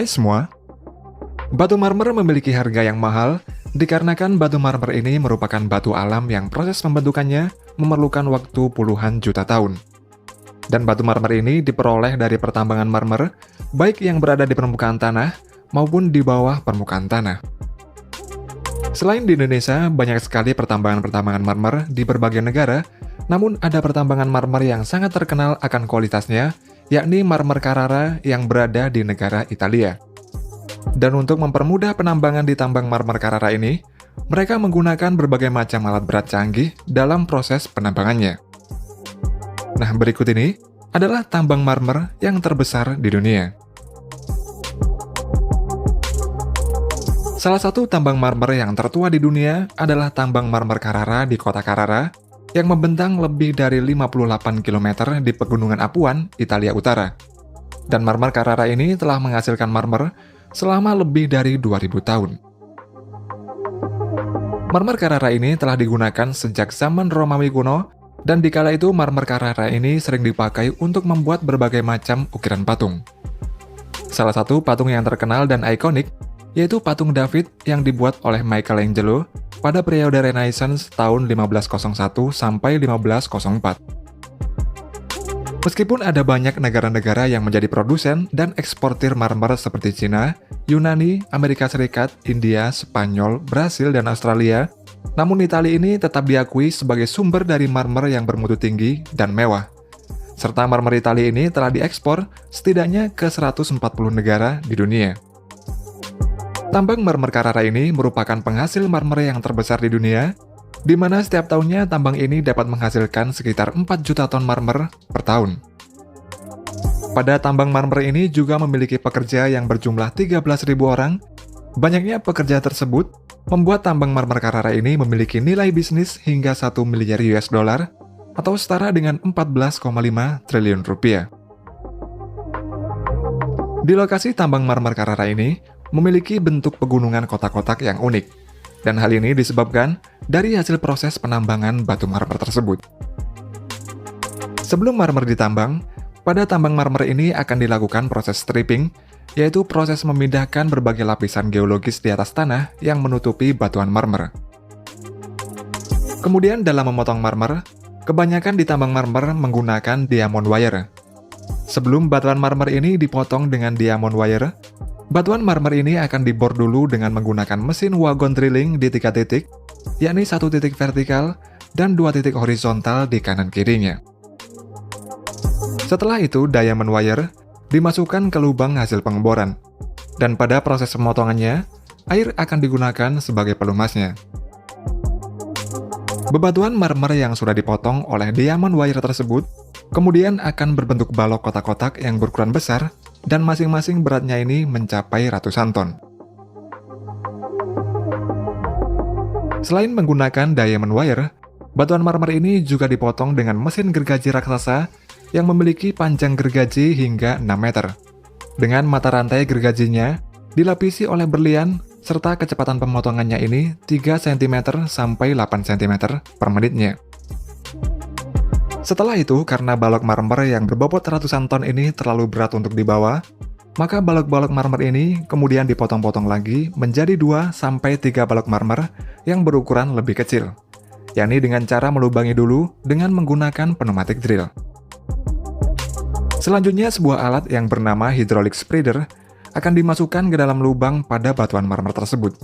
Hai semua, batu marmer memiliki harga yang mahal dikarenakan batu marmer ini merupakan batu alam yang proses pembentukannya memerlukan waktu puluhan juta tahun. Dan batu marmer ini diperoleh dari pertambangan marmer, baik yang berada di permukaan tanah maupun di bawah permukaan tanah. Selain di Indonesia, banyak sekali pertambangan-pertambangan marmer di berbagai negara, namun ada pertambangan marmer yang sangat terkenal akan kualitasnya, yakni marmer Carrara yang berada di negara Italia. Dan untuk mempermudah penambangan di tambang marmer Carrara ini, mereka menggunakan berbagai macam alat berat canggih dalam proses penambangannya. Nah, berikut ini adalah tambang marmer yang terbesar di dunia. Salah satu tambang marmer yang tertua di dunia adalah tambang marmer Carrara di kota Carrara yang membentang lebih dari 58 km di pegunungan Apuan, Italia Utara. Dan marmer Carrara ini telah menghasilkan marmer selama lebih dari 2000 tahun. Marmer Carrara ini telah digunakan sejak zaman Romawi kuno, dan di kala itu marmer Carrara ini sering dipakai untuk membuat berbagai macam ukiran patung. Salah satu patung yang terkenal dan ikonik yaitu patung David yang dibuat oleh Michelangelo pada periode Renaissance tahun 1501 sampai 1504. Meskipun ada banyak negara-negara yang menjadi produsen dan eksportir marmer seperti Cina, Yunani, Amerika Serikat, India, Spanyol, Brasil, dan Australia, namun Italia ini tetap diakui sebagai sumber dari marmer yang bermutu tinggi dan mewah. Serta marmer Italia ini telah diekspor setidaknya ke 140 negara di dunia. Tambang marmer Carrara ini merupakan penghasil marmer yang terbesar di dunia, di mana setiap tahunnya tambang ini dapat menghasilkan sekitar 4 juta ton marmer per tahun. Pada tambang marmer ini juga memiliki pekerja yang berjumlah 13.000 orang. Banyaknya pekerja tersebut membuat tambang marmer Carrara ini memiliki nilai bisnis hingga 1 miliar US dollar atau setara dengan 14,5 triliun rupiah. Di lokasi tambang marmer Carrara ini memiliki bentuk pegunungan kotak-kotak yang unik, dan hal ini disebabkan dari hasil proses penambangan batu marmer tersebut. Sebelum marmer ditambang, pada tambang marmer ini akan dilakukan proses stripping, yaitu proses memindahkan berbagai lapisan geologis di atas tanah yang menutupi batuan marmer. Kemudian dalam memotong marmer, kebanyakan di tambang marmer menggunakan diamond wire. Sebelum batuan marmer ini dipotong dengan diamond wire, batuan marmer ini akan dibor dulu dengan menggunakan mesin wagon drilling di 3 titik, yakni 1 titik vertikal dan 2 titik horizontal di kanan kirinya. Setelah itu, diamond wire dimasukkan ke lubang hasil pengeboran, dan pada proses pemotongannya, air akan digunakan sebagai pelumasnya. Bebatuan marmer yang sudah dipotong oleh diamond wire tersebut kemudian akan berbentuk balok kotak-kotak yang berukuran besar, dan masing-masing beratnya ini mencapai ratusan ton. Selain menggunakan diamond wire, batuan marmer ini juga dipotong dengan mesin gergaji raksasa yang memiliki panjang gergaji hingga 6 meter. Dengan mata rantai gergajinya dilapisi oleh berlian, serta kecepatan pemotongannya ini 3 cm sampai 8 cm per menitnya. Setelah itu, karena balok marmer yang berbobot ratusan ton ini terlalu berat untuk dibawa, maka balok-balok marmer ini kemudian dipotong-potong lagi menjadi 2-3 balok marmer yang berukuran lebih kecil, yakni dengan cara melubangi dulu dengan menggunakan pneumatic drill. Selanjutnya, sebuah alat yang bernama hydraulic spreader akan dimasukkan ke dalam lubang pada batuan marmer tersebut,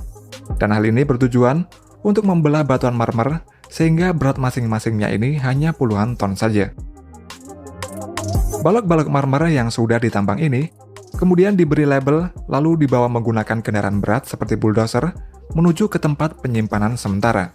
dan hal ini bertujuan untuk membelah batuan marmer sehingga berat masing-masingnya ini hanya puluhan ton saja. Balok-balok marmer yang sudah ditambang ini kemudian diberi label lalu dibawa menggunakan kendaraan berat seperti bulldozer menuju ke tempat penyimpanan sementara.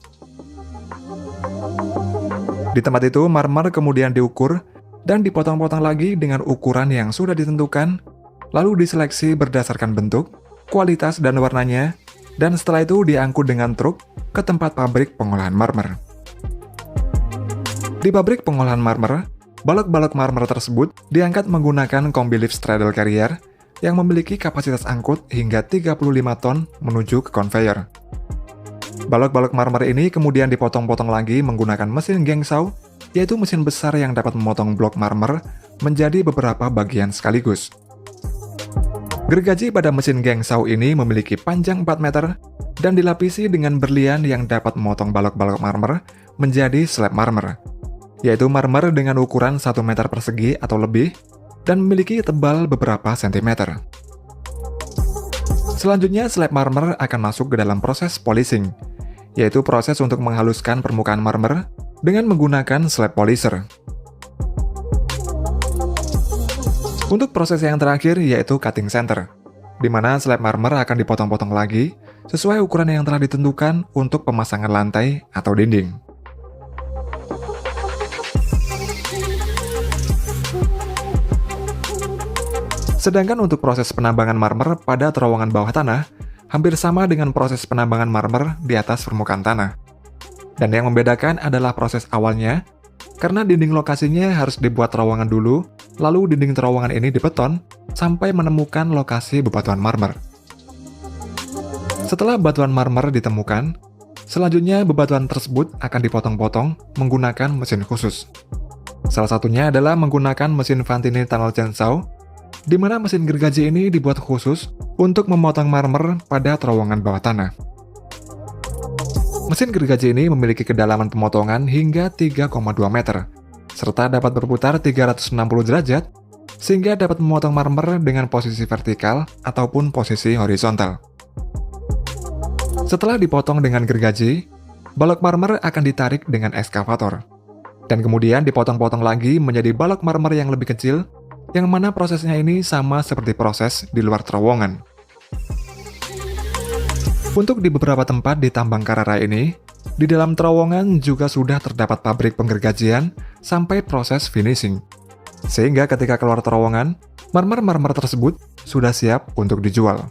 Di tempat itu, marmer kemudian diukur dan dipotong-potong lagi dengan ukuran yang sudah ditentukan, lalu diseleksi berdasarkan bentuk, kualitas, dan warnanya, dan setelah itu diangkut dengan truk ke tempat pabrik pengolahan marmer. Di pabrik pengolahan marmer, balok-balok marmer tersebut diangkat menggunakan kombi lift straddle carrier yang memiliki kapasitas angkut hingga 35 ton menuju ke konveyor. Balok-balok marmer ini kemudian dipotong-potong lagi menggunakan mesin gangsaw, yaitu mesin besar yang dapat memotong blok marmer menjadi beberapa bagian sekaligus. Gergaji pada mesin Gengsau ini memiliki panjang 4 meter dan dilapisi dengan berlian yang dapat memotong balok-balok marmer menjadi slab marmer, yaitu marmer dengan ukuran 1 meter persegi atau lebih dan memiliki tebal beberapa sentimeter. Selanjutnya, slab marmer akan masuk ke dalam proses polishing, yaitu proses untuk menghaluskan permukaan marmer dengan menggunakan slab polisher. Untuk proses yang terakhir yaitu cutting center, di mana slab marmer akan dipotong-potong lagi sesuai ukuran yang telah ditentukan untuk pemasangan lantai atau dinding. Sedangkan untuk proses penambangan marmer pada terowongan bawah tanah, hampir sama dengan proses penambangan marmer di atas permukaan tanah. Dan yang membedakan adalah proses awalnya, karena dinding lokasinya harus dibuat terowongan dulu, lalu dinding terowongan ini dibeton sampai menemukan lokasi bebatuan marmer. Setelah batuan marmer ditemukan, selanjutnya bebatuan tersebut akan dipotong-potong menggunakan mesin khusus. Salah satunya adalah menggunakan mesin Vantini Tunnel Chainsaw, di mana mesin gergaji ini dibuat khusus untuk memotong marmer pada terowongan bawah tanah. Mesin gergaji ini memiliki kedalaman pemotongan hingga 3,2 meter, serta dapat berputar 360 derajat, sehingga dapat memotong marmer dengan posisi vertikal ataupun posisi horizontal. Setelah dipotong dengan gergaji, balok marmer akan ditarik dengan ekskavator, dan kemudian dipotong-potong lagi menjadi balok marmer yang lebih kecil, yang mana prosesnya ini sama seperti proses di luar terowongan. Untuk di beberapa tempat di tambang Kararai ini, di dalam terowongan juga sudah terdapat pabrik penggergajian sampai proses finishing. Sehingga ketika keluar terowongan, marmer-marmer tersebut sudah siap untuk dijual.